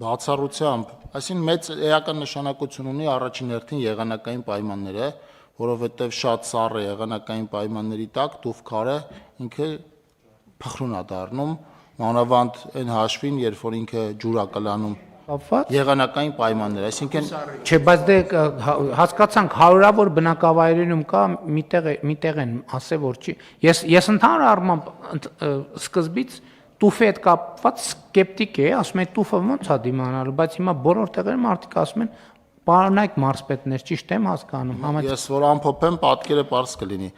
Բացառությամբ, այսինքն մեծ էական նշանակություն ունի առաջին հերթին եղանակային պայմանները, որովհետև շատ սառը եղանակային պայմանների տակ տուֆ քարը ինքը փխրուն է դառնում, մանավանդ այն հաշվին, երբ որ ինքը ջուր է կլանում եղանակային պայմաններ, այսինքն Չէ, բայց դե հասկացանք հարյուրավոր բնակավայրերում կա միտեղ են ասել որ չի։ Ես ընդհանուր առմամբ սկզբից տուֆի հետ կապված սկեպտիկ էի, ասում եմ տուֆը ո՞նց է դիմանալու, բայց հիմա բոլոր տեղերում մարդիկ ասում են պարոնայք մարզպետներ, ճիշտ եմ հասկանում։ Ես որ ամփոփեմ, պատկերը པարզ կլինի։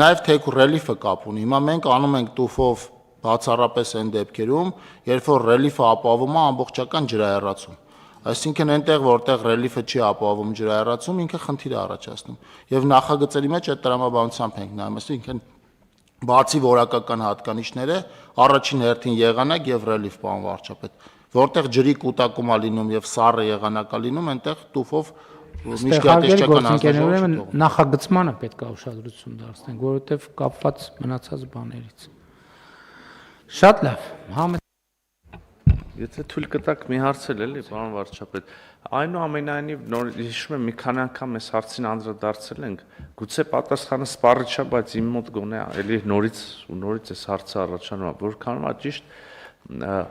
Նաև թեքու ռելիեֆը կապ ունի։ Հիմա մենք անում ենք տուֆով բացառապես այն դեպքերում, երբ որ ռելիեֆը ապահովում է ամբողջական ջրահեռացում։ Այսինքն այնտեղ, որտեղ ռելիեֆը չի ապահովում ջրահեռացում, ինքը խնդիր է առաջացնում։ Եվ նախագծերի մեջ այդ տրամաբանությամբ ենք նայում, այսինքն բացի որակական հատկանիշները, առաջին հերթին եղանակ եւ ռելիեֆ, պարոն վարչապետ, որտեղ ջրի կուտակում է լինում եւ սառը եղանակ է լինում, այնտեղ տուֆով միջգատեստական անձնաժողովը նախագծմանը պետք է ուշադրություն դարձնենք, որովհետեւ կապված մնացած բաներից։ Շատ լավ, Եթե թույլ կտաք մի հարցել էլի, պարոն վարչապետ, այնուամենայնիվ նոր հիշում եմ մի քանի անգամ այս հարցին անդրադարձել ենք, գուցե պատասխանը սպառիչ է, բայց իմ մոտ գոնե էլի նորից այս հարցը առաջանում, որքան է ճիշտ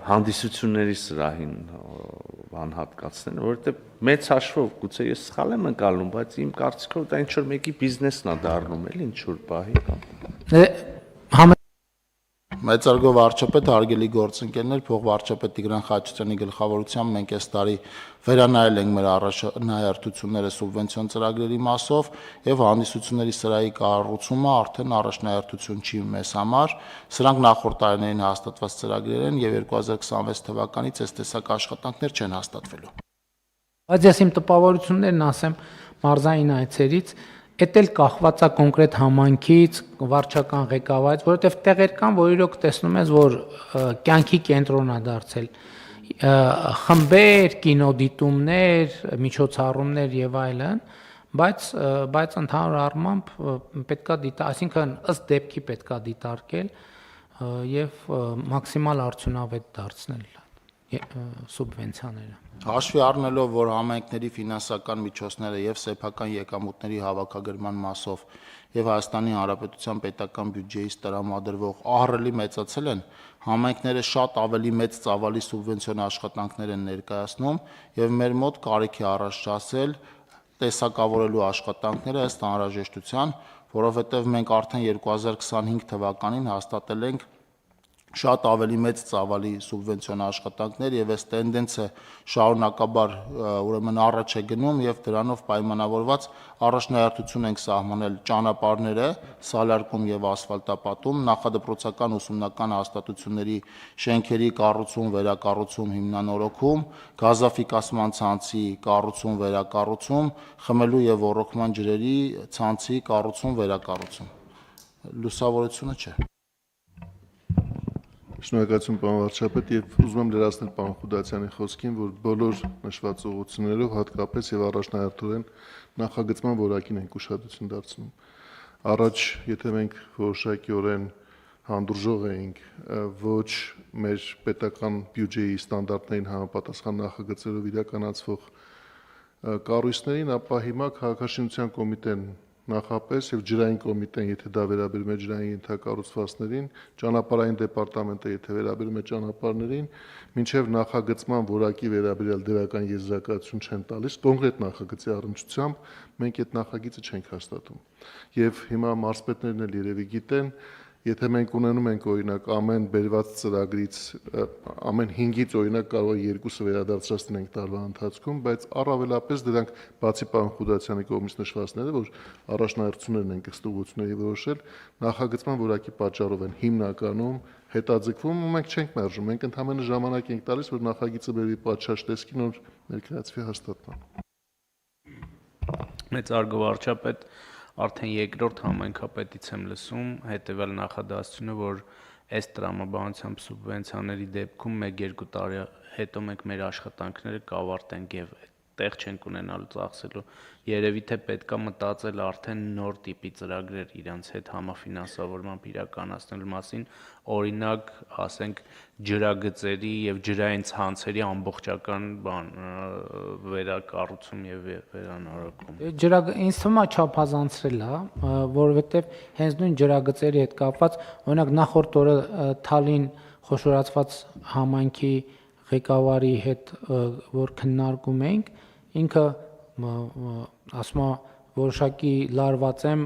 հանդիսությունների սրահին անհատկացնել, որովհետև մեծ հաշվով գուցե ես սխալ եմ ընկալում, բայց իմ կարծիքով դա ինչ որ մեկի բիզնեսն է դառնում, էլի ինչ որ պահի։ Մեծարգո վարչապետ, հարգելի գործընկերներ, փոխվարչապետ Տիգրան Խաչատրյանի գլխավորությամբ մենք այս տարի վերանայել ենք մեր առաջնահերթությունները սուբվենցիոն ծրագրերի մասով եւ հանդիսությունների սրահի կառուցումը արդեն առաջնահերթություն չի մեզ համար։ Սրանք նախորդ տարիներին հաստատված ծրագրեր են եւ 2026 թվականից այս տեսակ աշխատանքներ չեն հաստատվելու։ Բայց ես իմ տպավորություններն ասեմ մարզային այցերից, Էդ էլ կախված է կոնկրետ համայնքից, վարչական ղեկավարից, որովհետև տեղեր կան, որ իրոք տեսնում ես, որ կյանքի կենտրոն է դարձել, խմբեր, կինոդիտումներ, միջոցառումներ եւ այլն, բայց ընդհանուր առմամբ պետքա այսինքն ըստ դեպքի պետքա դիտարկել եւ մաքսիմալ արդյունավետ դարձնել սուբվենցիաները։ Հաշվի առնելով, որ համայնքների ֆինանսական միջոցները եւ սեփական եկամուտների հավաքագրման մասով եւ Հայաստանի Հանրապետության պետական բյուջեից տրամադրվող ահռելի մեծացել են, համայնքները շատ ավելի մեծ ծավալի սուբվենցիոն աշխատանքներ են ներկայացնում եւ մեր մոտ կարիք է առաջացել տեսակավորելու աշխատանքները ըստ անհրաժեշտության, որովհետեւ մենք արդեն 2025 թվականին հաստատել ենք շատ ավելի մեծ ծավալի սուբվենցիոն աշխատանքներ եւ այս տենդենսը շարունակաբար ուրեմն առաջ է գնում եւ դրանով պայմանավորված առաջնահերթություն ենք սահմանել ճանապարհները, սալարկում եւ ասֆալտապատում, նախադպրոցական ուսումնական հաստատությունների շենքերի կառուցում, վերակառուցում, հիմնանորոգում, գազաֆիկացման ցանցի կառուցում, վերակառուցում, խմելու եւ ոռոգման ջրերի ցանցի կառուցում, վերակառուցում։ Լուսավորությունը չէ։ Շնորհակալություն պարոն վարչապետ եւ ուզում եմ լրացնել պարոն Խուդացյանի խոսքին, որ բոլոր նշված ուղղություններով հատկապես եւ առաջնահերթորեն նախագծման որակին ենք ուշադրություն դարձնում։ Առաջ, եթե մենք որոշակիորեն հանդուրժող էինք ոչ մեր պետական բյուջեի ստանդարտներին համապատասխան նախագծերով իրականացվող կառույցներին, ապա հիմա քաղաքաշինության կոմիտեն նախապես եւ ջրային կոմիտեն, եթե դա վերաբերում է ջրային ենթակառուցվածքներին, ճանապարհային դեպարտամենտը, եթե վերաբերում է ճանապարհներին, մինչեւ նախագծման որակի վերաբերյալ դրական եզրակացություն չեն տալիս, կոնկրետ նախագծի առնչությամբ մենք այդ նախագիծը չենք հաստատում։ Եվ հիմա մարզպետներն էլ երևի գիտեն, եթե մենք ունենում ենք օրինակ ամեն բերված ծրագրից ամեն 5-ից օրինակ կարող է 2-ը վերադարձրացնենք տարվա ընթացքում, բայց առավելապես դրանք բացի պարոն Խուդացյանի կողմից նշվածները, որ առաջնահերթություններն են կստուգությունների որոշել, նախագծման որակի պատճառով են հիմնականում հետաձգվում ու մենք չենք մերժում, մենք ընդհանրապես ժամանակ ենք տալիս, որ նախագիծը բերվի պատշաճ տեսքի նոր ներկայացվի հաստատման։ Մեծարգո վարչապետ արդեն երկրորդ համայնքապետից եմ լսում հետևյալ նախադասությունը, որ այս տրամաբանությամբ սուբվենցիաների դեպքում 1-2 տարի հետո մենք մեր աշխատանքները կավարտենք եւ տեղ չենք ունենալու ծախսելու։ Երևի թե պետքա մտածել արդեն նոր տիպի ծրագրեր իրանց հետ համաֆինանսավորմամբ իրականացնելու մասին, օրինակ, ասենք ջրագծերի եւ ջրային ցանցերի ամբողջական վերակառուցում եւ վերանորոգում։ Ինձ թվում է չափազանցրել է, որովհետեւ հենց նույն ջրագծերի հետ կապված, օրինակ նախորդ օրը Թալին խոշորացված համայնքի ղեկավարի հետ որ քննարկում էինք, ինքը ասում է որոշակի լարված եմ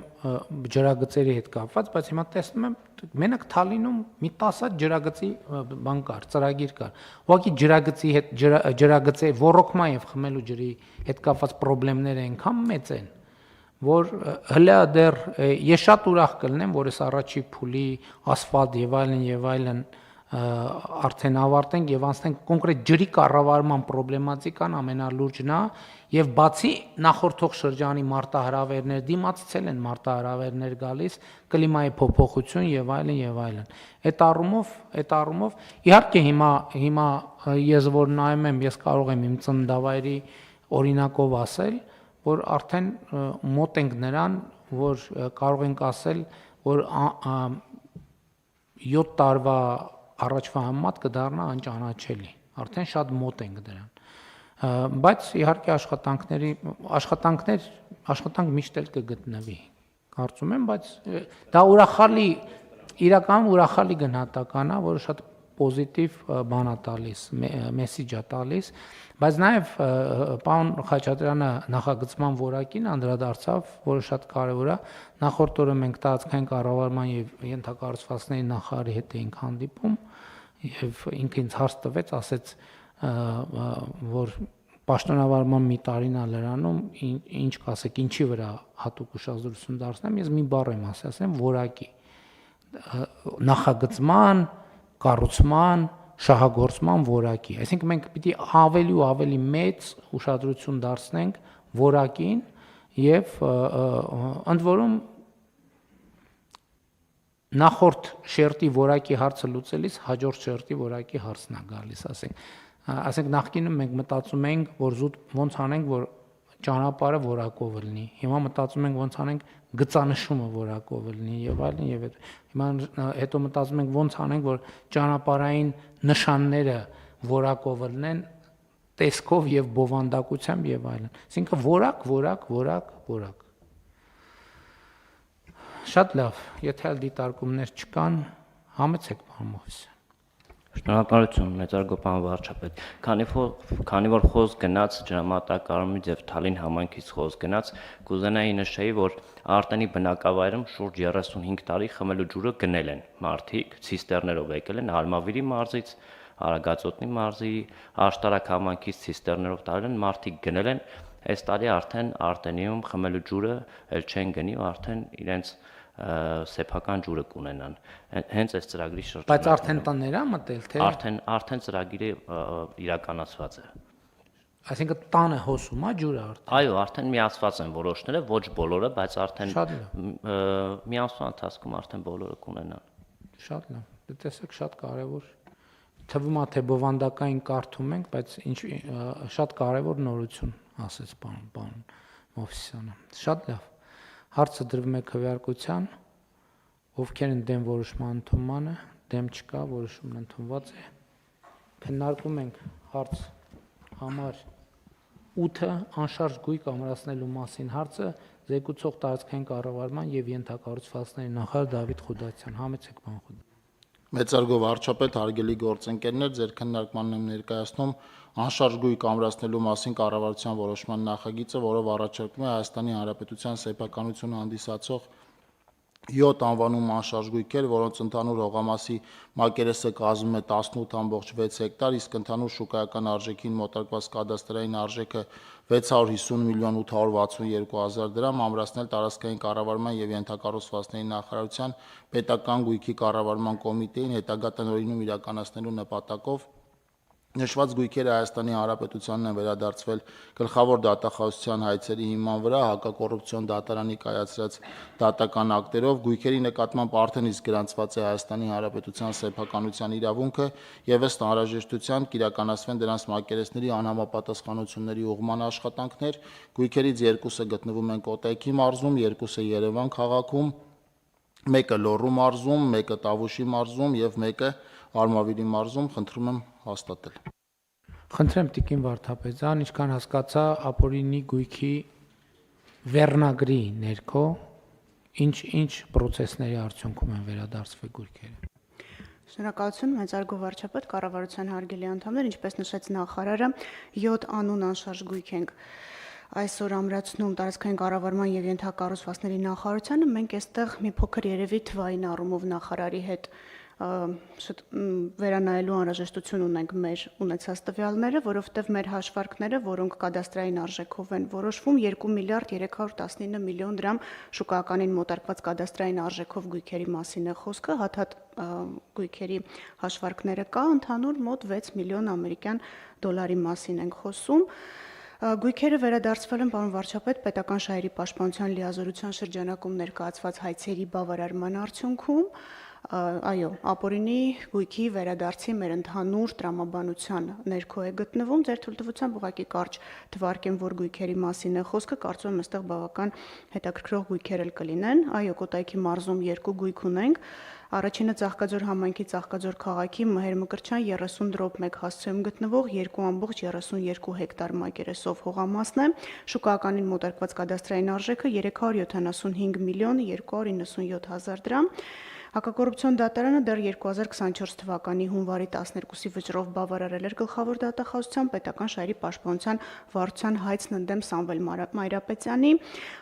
ջրագծերի հետ կապված, բայց հիմա տեսնում եմ մենակ Թալինում մի 10 հատ ջրագծի բան կար, ծրագիր կար։ Ուղղակի ջրագծի հետ ջրագծի ռոռոկման եւ խմելու ջրի հետ կապված խնդիրները այնքան մեծ են, որ հլա դեռ ես շատ ուրախ կլինեմ, որ այս առաջի փուլի ասֆալտ եւ այլն արդեն ավարտենք եւ անցնենք կոնկրետ ջրի կառավարման պրոբլեմատիկան ամենալուրջն է եւ բացի նախորդող շրջանի մարտահրավերներ դիմացել են մարտահրավերներ գալիս կլիմայի փոփոխություն եւ այլն այդ առումով իհարկե հիմա ես որ նայում եմ ես կարող եմ իմ ծննդավայրի օրինակով ասել որ արդեն մոտ ենք նրան որ կարող ենք ասել որ 7 տարվա առաջվա համեմատ կդառնա անճանաչելի արդեն շատ մոտ ենք դրան բայց իհարկե աշխատանք միշտ էլ կգտնվի կարծում եմ բայց դա իրականում ուրախալի գնահատական է որը շատ պոզիտիվ բան է տալիս մեսեջ է տալիս բայց նաև պարոն Խաչատրյանը նախագծման որակին անդրադարձավ որը շատ կարևոր է նախորդ օրը մենք տարածքային կառավարման եւ ենթակառուցվածքների նախարարի հետ էինք հանդիպում եւ ինքը ինձ հարց տվեց ասեց որ պաշտոնավարման մի տարին է լրանում ինչ կասեք ինչի վրա հատուկ ուշադրություն դարձնեմ ես մի բառ եմ ասեմ որակի նախագծման կառուցման շահագործման որակի այսինքն մենք պիտի ավելի ու ավելի մեծ ուշադրություն դարձնենք որակին եւ ընդ որում նախորդ շերտի որակի հարցը լուծելիս հաջորդ շերտի որակի հարցն է գալիս ասենք նախկինում մենք մտածում էինք որ զուտ ոնց անենք որ ճանապարհը որակով լինի հիմա մտածում ենք ոնց անենք գծանշումը որակով լինի եւ այլն եւ հիմա հետո մտածում ենք ոնց անենք որ ճանապարհային նշանները որակով լինեն տեսքով եւ բովանդակությամբ եւ այլն այսինքն որակ շատ լավ եթե այլ դիտարկումներ չկան համեցեք պարոն Մովսիսյան Շնորհակալություն մեծարգո պարոն վարչապետ քանի որ խոսք գնաց ջրամատակարարումից եւ Թալին համայնքից խոսք գնաց կուզենայի նշեի որ Արտենի բնակավայրում շուրջ 35 տարի խմելու ջուրը գնել են մարդիկ ցիստերներով եկել են Ալմավիրի մարզից Արագածոտնի մարզի Աշտարակ համայնքից ցիստերներով տալել են մարդիկ գնել են այս տարի արդեն Արտենիում խմելու ջուրը էլ չեն գնի ու արդեն իրենց սեփական ջուրը կունենան հենց այս ծրագրի շրջանում բայց արդեն տներ է մտել թե արդեն ծրագիրը իրականացված է այսինքն տանը հոսում է ջուրը արդեն այո արդեն միացված են որոշները ոչ բոլորը բայց արդեն մի ամսվա ընթացքում արդեն բոլորը կունենան շատ լավ դե տեսեք շատ կարևոր թվում է թե բովանդակային կարդում ենք բայց ինչ շատ կարևոր նորություն ասեց պարոն Մովսիսյանը շատ լավ Հարցը դրվում է քվեարկության, ովքեր են դեմ որոշման ընդունմանը, դեմ չկա, որոշումն ընդունված է։ Քննարկում ենք հարց համար 8-ը անշարժ գույք ամրացնելու մասին հարցը զեկուցող տարածքային կառավարման եւ ենթակառուցվածքների նախարար Դավիթ Խուդասյան։ Համեցեք պարոն Խուդասյան։ Մեծարգո վարչապետ, հարգելի գործընկերներ, ձեր քննարկմանն եմ ներկայացնում անշարժ գույք ամրացնելու մասին կառավարության որոշման նախագիծը, որով առաջարկվում է Հայաստանի Հանրապետության սեփականությունը հանդիսացող 7 անվանում անշարժ գույքեր, որոնց ընդհանուր հողամասի մակերեսը կազմում է 18.6 հեկտար, իսկ ընդհանուր շուկայական արժեքին մոտարկված կադաստրային արժեքը 650 միլիոն 862 հազար դրամ, ամրացնել տարածքային կառավարման եւ ենթակառուցվածքների նախարարության պետական գույքի կառավարման կոմիտեին հետագա տնօրինում իրականացնելու նպատակով Նշված գույքերը Հայաստանի Հանրապետությանն են վերադարձվել գլխավոր դատախազության հայցերի հիման վրա հակակոռուպցիոն դատարանի կայացրած դատական ակտերով գույքերի նկատմամբ արդեն իսկ գրանցված է Հայաստանի Հանրապետության սեփականության իրավունքը եւ ըստ անհրաժեշտության կիրականացվեն դրանց մակերեսների անհամապատասխանությունների ուղղման աշխատանքներ։ Գույքերից երկուսը գտնվում են Կոտայքի մարզում, երկուսը Երևան քաղաքում, մեկը Լոռու մարզում, մեկը Տավուշի մարզում եւ մեկը Արմավիրի մարզում, խնդրում եմ հաստատել։ Խնդրեմ Տիկին Վարդապետյան, ինչքան հասկացա, ապօրինի գույքի վերնագրի ներքո ինչ process-ների արդյունքում են վերադարձվել գույքերը։ Շնորհակալություն, մեծարգո վարչապետ, կառավարության հարգելի անդամներ, ինչպես նշեց նախարարը, 7 անուն անշարժ գույք ենք այսօր ամրացնում տարածքային կառավարման եւ ենթակառուցվածքների նախարարությանը, մենք այստեղ մի փոքր երևի թվային առումով նախարարի հետ վերանայելու անհրաժեշտություն ունենք մեր ունեցած տվյալները, որովհետև մեր հաշվարկները, որոնք կադաստրային արժեքով են որոշվում, 2 միլիարդ 319 միլիոն դրամ շուկականին մոտարկված կադաստրային արժեքով գույքերի մասին է խոսքը, հաթաթ գույքերի հաշվարկները կա, ընդհանուր մոտ 6 միլիոն ամերիկյան դոլարի մասին ենք խոսում։ Գույքերը վերադարձվել են, պարոն վարչապետ, պետական շահերի պաշտպանության լիազորության շրջանակում ներկայացված հայցերի բավարարման արդյունքում, այո, ապօրինի գույքի վերադարձի մեր ընդհանուր տրամաբանության ներքո է գտնվում, ձեր թույլտվությամբ ուղղակի կարճ թվարկեմ, որ գույքերի մասին է խոսքը, կարծում եմ այստեղ բավական հետաքրքրող գույքեր էլ կլինեն, այո, Կոտայքի մարզում 2 գույք ունենք, առաջինը Ծաղկաձոր համայնքի Ծաղկաձոր քաղաքի Մհեր-Մկրտչյան 30/1 հասցեում գտնվող 2.32 հեկտար մակերեսով հողամասն է, շուկականին մոտարկված կադաստրային արժեքը 375 միլիոն 297 հազար դրամ, Հակակոռուպցիոն դատարանը դեռ 2024 թվականի հունվարի 12-ի վճռով բավարարել էր գլխավոր դատախազության պետական շահերի պաշտպանության վարչության հայցն ընդդեմ Սամվել Մայրապետյանի,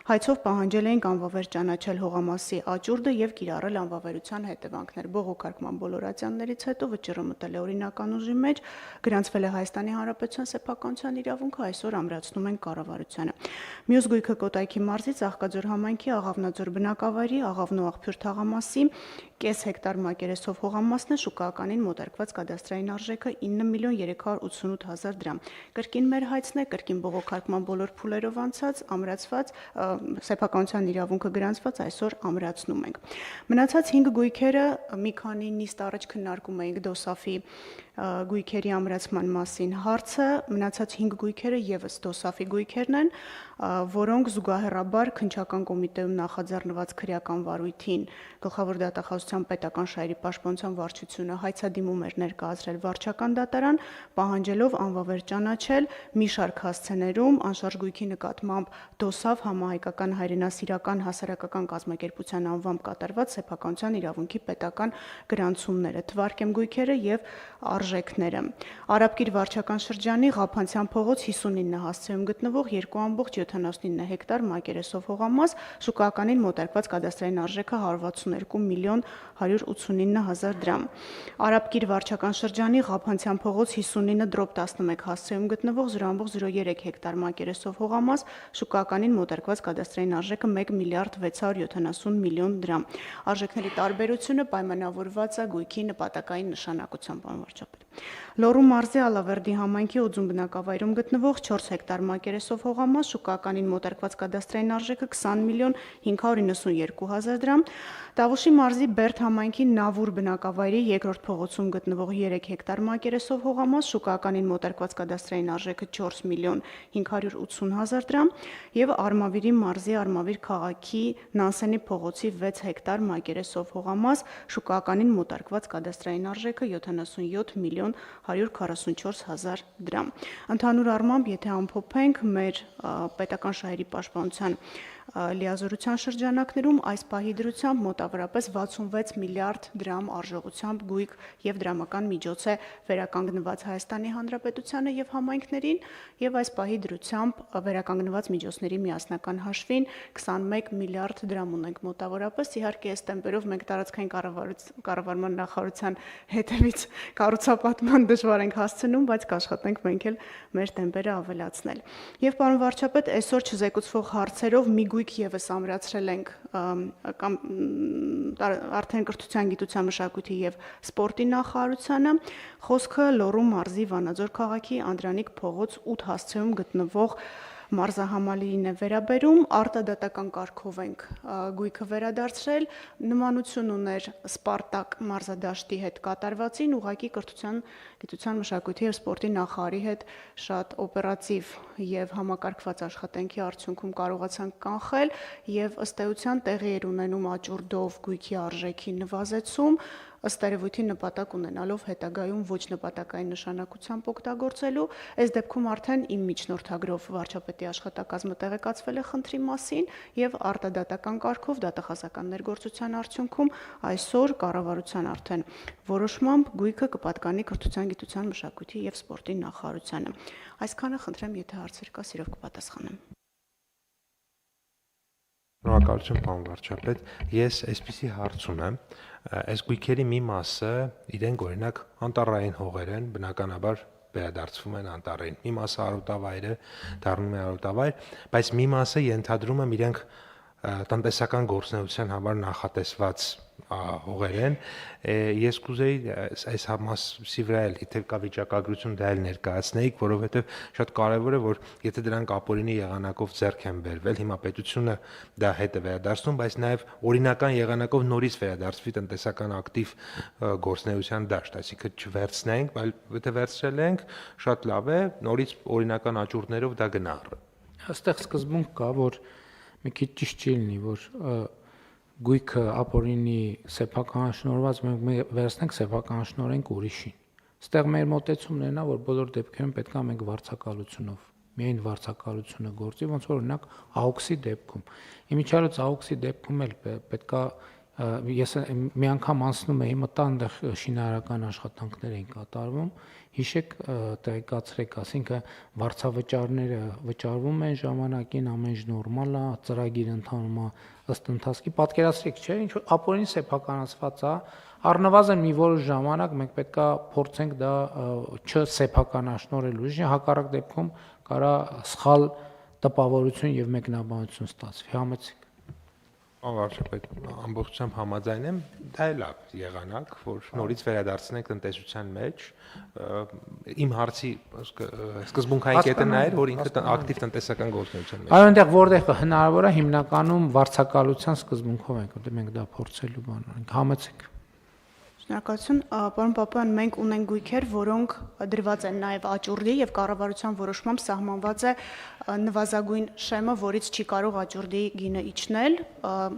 հայցով պահանջել էին անվավեր ճանաչել հողամասի աճուրդը եւ կիրառել անվավերության հետևանքներ։ Բողոքարկման բոլոր ատյաններից հետո վճիռը մտել է օրինական ուժի մեջ, գրանցվել է Հայաստանի Հանրապետության սեփականության իրավունքը, այսօր ամրացնում են կառավարությանը։ Մյուս գույքը Կոտայքի մարզի Ծաղկաձոր համայնքի Աղավնաձոր բնակավայրի Աղավնո աղբյուր թաղամասի կես հեկտար մակերեսով հողամասն է, շուկականին մոտարկված կադաստրային արժեքը 9 միլիոն 388 հազար դրամ։ Կրկին մեր հայցն է, կրկին բողոքարկման բոլոր փուլերով անցած, ամրացված, սեփականության իրավունքը գրանցված, այսօր ամրացնում ենք։ Մնացած 5 գույքերը մի քանի նիստ առաջ քննարկում էինք DOSAF-ի գույքերի ամրացման մասին հարցը, մնացած 5 գույքերը եւս DOSAF-ի գույքերն են, որոնք զուգահեռաբար քննչական կոմիտեում նախաձեռնված քրեական վարույթին գլխավոր դատախազության պետական շահերի պաշտպանության վարչությունը հայցադիմում էր ներկայացրել վարչական դատարան, պահանջելով անվավեր ճանաչել մի շարք հասցեներում անշարժ գույքի նկատմամբ DOSAF համահայկական հայրենասիրական հասարակական կազմակերպության անվամբ կատարված սեփականության իրավունքի պետական գրանցումները, թվարկեմ գույքերը եւ արժեքները։ Արաբկիր վարչական շրջանի Ղափանցյան փողոց 59 հասցեում գտնվող 2.79 հեկտար մակերեսով հողամաս, շուկականին մոտարկված կադաստրային արժեքը 162 միլիոն 189 հազար դրամ։ Արաբկիր վարչական շրջանի Ղափանցյան փողոց 59/11 հասցեում գտնվող 0.03 հեկտար մակերեսով հողամաս, շուկականին մոտարկված կադաստրային արժեքը 1 միլիարդ 670 միլիոն դրամ։ Արժեքների տարբերությունը պայմանավորված է գույքի նպատակային նշանակությամբ, պարոն վարչապետ։ Լոռու մարզի Ալավերդի համայնքի Օձուն բնակավայրում գտնվող 4 հեկտար մակերեսով հողամաս, շուկականին մոտարկված կադաստրային արժեքը 20 միլիոն 592 հազար դրամ։ Տավուշի մարզի Բերդ համայնքի Նավուր բնակավայրի երկրորդ փողոցում գտնվող 3 հեկտար մակերեսով հողամաս, շուկականին մոտարկված կադաստրային արժեքը 4 միլիոն 580 հազար դրամ եւ Արմավիրի մարզի Արմավիր քաղաքի Նանսենի փողոցի 6 հեկտար մակերեսով հողամաս, շուկականին մոտարկված կադաստրային արժեքը 77 միլիոն 144 հազար դրամ։ Ընդհանուր առմամբ, եթե ամփոփենք մեր պետական շահերի պաշտպանության լիազորության շրջանակներում այս պահի դրությամբ մոտավորապես 66 միլիարդ դրամ արժողությամբ գույք եւ դրամական միջոց է վերականգնված Հայաստանի Հանրապետությանը եւ համայնքներին եւ այս պահի դրությամբ վերականգնված միջոցների միասնական հաշվին 21 միլիարդ դրամ ունենք մոտավորապես, իհարկե այս տեմպերով մենք տարածքային կառավարման նախարարության հետևից կառուցապատման դժվար ենք հասցնում, բայց կաշխատենք մենք էլ մեր տեմպերը ավելացնել։ Եվ պարոն վարչապետ, այսօր չզեկուցվող հարցերով մի գույք եւս ամրացրել ենք կամ արդեն կրթության, գիտության, մշակույթի եւ սպորտի նախարարությանը, խոսքը Լոռու մարզի Վանաձոր քաղաքի Անդրանիկ փողոց 8 հասցեում գտնվող մարզահամալիրին է վերաբերում, արտադատական կարգով ենք գույքը վերադարձրել, նմանություն ուներ Սպարտակ մարզադաշտի հետ կատարվածին, ուղղակի կրթության, գիտության, մշակույթի եւ սպորտի նախարարի հետ շատ օպերատիվ եւ համակարգված աշխատանքի արդյունքում կարողացանք կանխել եւ ըստ էության տեղի էր ունենում աճուրդով գույքի արժեքի նվազեցում, ըստ երևույթի նպատակ ունենալով հետագայում ոչ նպատակային նշանակությամբ օգտագործելու, այս դեպքում արդեն իմ միջնորդագրով վարչապետի աշխատակազմը տեղեկացվել է խնդրի մասին եւ արտադատական կարգով դատախազական ներգործության արդյունքում այսօր կառավարության արդեն որոշմամբ գույքը կպատկանի կրթության, գիտության, մշակույթի եւ սպորտի նախարարությանը։ Այսքանը խնդրեմ, եթե հարցեր կա, սիրով կպատասխանեմ։ Շնորհակալություն, պարոն վարչապետ։ Ես այսպիսի հարց ունեմ, այս գույքերի մի մասը իրենք օրինակ անտառային հողեր են, բնականաբար վերադարձվում են անտառային։ Մի մասը արոտավայր է, դառնում է արոտավայր, բայց մի մասը ենթադրում եմ իրենք տնտեսական գործունեության համար նախատեսված հողեր են։ Ես կուզեի այս համասի վրա էլ իթև կա վիճակագրություն դա էլ ներկայացնեիք, որովհետև շատ կարևոր է, որ եթե դրանք ապօրինի եղանակով ձեռք են բերվել, հիմա պետությունը դա հետ է վերադարձնում, բայց նաև օրինական եղանակով նորից վերադարձվի տնտեսական ակտիվ գործունեության դաշտ, այսինքն չվերցնենք, այլ եթե վերցրել ենք, շատ լավ է, նորից օրինական աճուրդներով դա գնա։ Այստեղ սկզբունք կա, որ մի քիչ ճիշտ չի լինի, որ գույքը ապօրինի սեփականաշնորհված մենք վերցնենք սեփականաշնորհենք ուրիշին։ Այստեղ մեր մոտեցումն է նա, որ բոլոր դեպքերում պետք է մենք վարձակալությունով միայն վարձակալությունը գործի, ոնց որ օրինակ AUX-ի դեպքում։ Իմիջիալոց AUX-ի դեպքում էլ պետք է ես մի անգամ անցնում էի մտա այնտեղ շինարարական աշխատանքներ էին կատարվում, հիշեք, տեղեկացրեք, ասինքն վարձավճարները վճարվում են ժամանակին, ամեն ինչ նորմալ է, ծրագիր ընթանում է ըստ ընթացքի, պատկերացրեք, չէ, ինչ որ ապօրինի սեփականացված է, առնվազն մի որոշ ժամանակ մենք պետքա փորձենք դա չսեփականաշնորհել ուրիշ, հակառակ դեպքում կարա սխալ տպավորություն եւ մեկնաբանություն ստացվի, համեցեք։ Վարչապետ, ամբողջությամբ համաձայն եմ, դա է լավ եղանակ, որ նորից վերադարձնենք տնտեսության մեջ։ Իմ հարցի սկզբունքային կետը նա էր, որ ինքը ակտիվ տնտեսական գործունեության մեջ։ Այո, այնտեղ որտեղ հնարավոր է, հիմնականում վարձակալության սկզբունքով ենք, որտեղ մենք դա փորձելու բան ենք, համեցեք։ Շնորհակալություն, պարոն Պապյան, մենք ունենք գույքեր, որոնք դրված են նաև աճուրդի եւ կառավարության որոշմամբ սահմանված է նվազագույն շեմը, որից չի կարող աճուրդի գինը իջնել,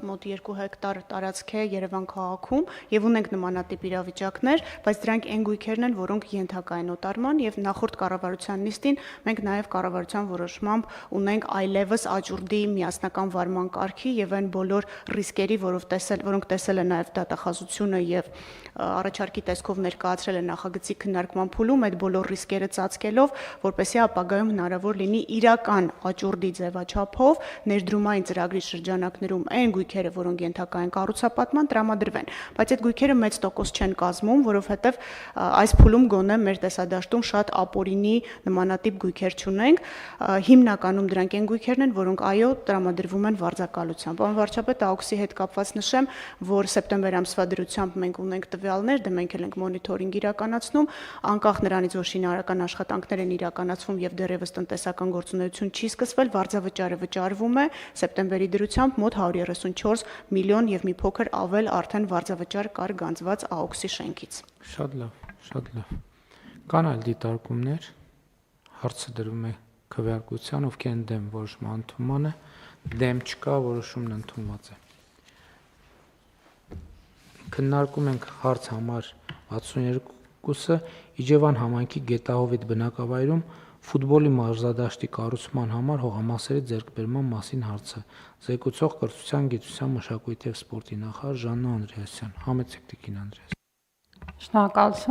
մոտ 2 հեկտար տարածք է Երևան քաղաքում եւ ունենք նմանատիպ իրավիճակներ, բայց դրանք այն գույքերն են, որոնք ենթակա են օտարման եւ նախորդ կառավարության նիստին մենք նաև կառավարության որոշմամբ ունենք այլևս աճուրդի միասնական վարման կարգի եւ այն բոլոր ռիսկերի, որոնք տեսել է նաև դատախազությունը եւ առաջարկի տեսքով ներկայացրել է նախագծի քննարկման փուլում այդ բոլոր ռիսկերը ծածկելով, որպեսզի ապագայում հնարավոր լինի իրական աճուրդի ձևաչափով ներդրումային ծրագրի շրջանակներում այն գույքերը, որոնք ենթակա են կառուցապատման, տրամադրվեն, բայց այդ գույքերը մեծ տոկոս չեն կազմում, որովհետև այս փուլում գոնե մեր տեսադաշտում շատ ապօրինի նմանատիպ գույքեր չունենք, հիմնականում դրանք այն գույքերն են, որոնք այո տրամադրվում են վարձակալությամբ։ Պարոն վարչապետ, AUX-ի հետ կապված նշեմ, որ սեպտեմբեր ամսվա դրությամբ մենք ունենք տվյալներ, դե մենք էլ ենք մոնիթորինգ իրականացնում, անկախ նրանից, որ շինարարական աշխատանքներ են իրականացվում եւ դեռևս տնտեսական գործունեություն չի սկսվել, վարձավճարը վճարվում է, սեպտեմբերի դրությամբ մոտ 134 միլիոն եւ մի փոքր ավել արդեն վարձավճար կար գանձված AUX-ի շենքից։ Շատ լավ, շատ լավ։ Կան այլ դիտարկումներ, հարցը դրվում է քվեարկության, ովքեր են դեմ որոշման ընդունմանը, դեմ չկա, որոշումն ընդունված է։ Քննարկում ենք հարց համար 62-ը Իջևան համայնքի Գետահովիտ բնակավայրում ֆուտբոլի մարզադաշտի կառուցման համար հողամասերի ձեռքբերման մասին հարցը։ Զեկուցող կրթության, գիտության, մշակույթի և սպորտի նախարար Ժաննա Անդրեասյան։ Համեցեք տիկին Անդրեասյան։ Շնորհակալություն։